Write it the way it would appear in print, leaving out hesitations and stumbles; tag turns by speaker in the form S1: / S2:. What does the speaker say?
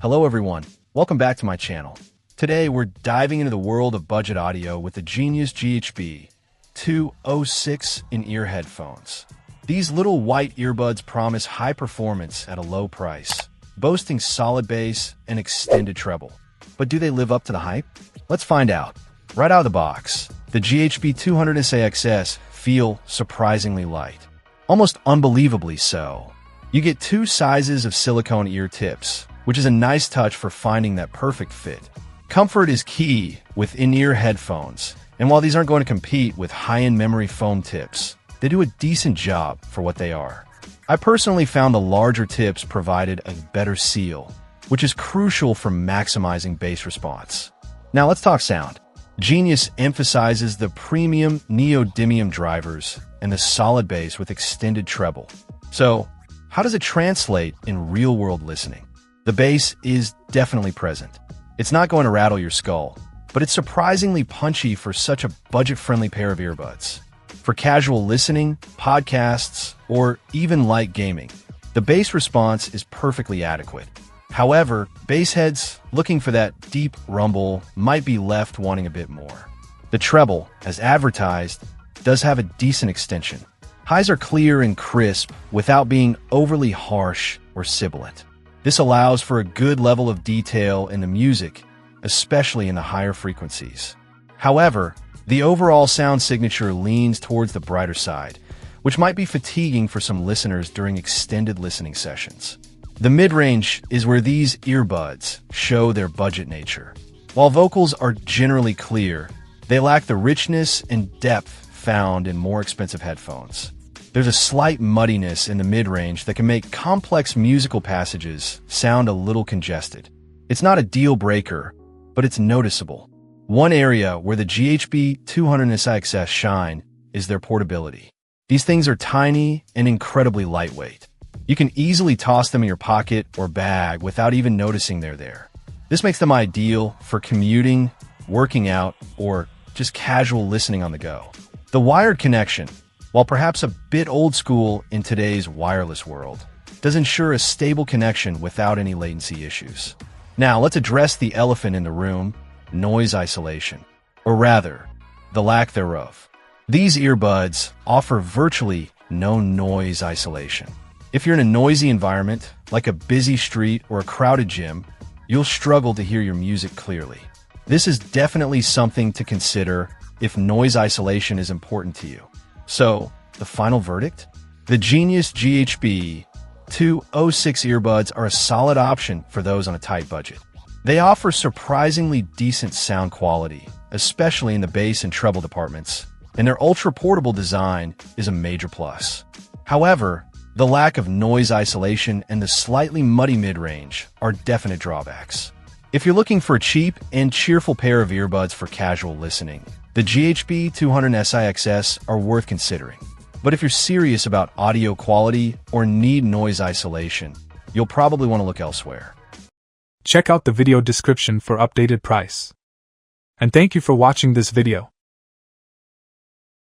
S1: Hello everyone, welcome back to my channel. Today we're diving into the world of budget audio with the Genius GHP-206 in-ear headphones. These little white earbuds promise high performance at a low price, boasting solid bass and extended treble. But do they live up to the hype? Let's find out. Right out of the box, the GHP-206 feel surprisingly light, almost unbelievably so. You get two sizes of silicone ear tips, which is a nice touch for finding that perfect fit. Comfort is key with in-ear headphones, and while these aren't going to compete with high-end memory foam tips, they do a decent job for what they are. I personally found the larger tips provided a better seal, which is crucial for maximizing bass response. Now let's talk sound. Genius emphasizes the premium neodymium drivers and the solid bass with extended treble. So, how does it translate in real-world listening? The bass is definitely present. It's not going to rattle your skull, but it's surprisingly punchy for such a budget-friendly pair of earbuds. For casual listening, podcasts, or even light gaming, the bass response is perfectly adequate. However, bass heads looking for that deep rumble might be left wanting a bit more. The treble, as advertised, does have a decent extension. Highs are clear and crisp without being overly harsh or sibilant. This allows for a good level of detail in the music, especially in the higher frequencies. However, the overall sound signature leans towards the brighter side, which might be fatiguing for some listeners during extended listening sessions. The mid-range is where these earbuds show their budget nature. While vocals are generally clear, they lack the richness and depth found in more expensive headphones. There's a slight muddiness in the mid-range that can make complex musical passages sound a little congested. It's not a deal breaker, but it's noticeable. One area where the GHP-206 shine is their portability. These things are tiny and incredibly lightweight. You can easily toss them in your pocket or bag without even noticing they're there. This makes them ideal for commuting, working out, or just casual listening on the go. The wired connection, while perhaps a bit old school in today's wireless world, does ensure a stable connection without any latency issues. Now, let's address the elephant in the room, noise isolation, or rather, the lack thereof. These earbuds offer virtually no noise isolation. If you're in a noisy environment, like a busy street or a crowded gym, you'll struggle to hear your music clearly. This is definitely something to consider if noise isolation is important to you. So, the final verdict? The Genius GHP-206 earbuds are a solid option for those on a tight budget. They offer surprisingly decent sound quality, especially in the bass and treble departments, and their ultra-portable design is a major plus. However, the lack of noise isolation and the slightly muddy mid-range are definite drawbacks. If you're looking for a cheap and cheerful pair of earbuds for casual listening, the GHP-206 are worth considering. But if you're serious about audio quality or need noise isolation, you'll probably want to look elsewhere.
S2: Check out the video description for updated price. And thank you for watching this video.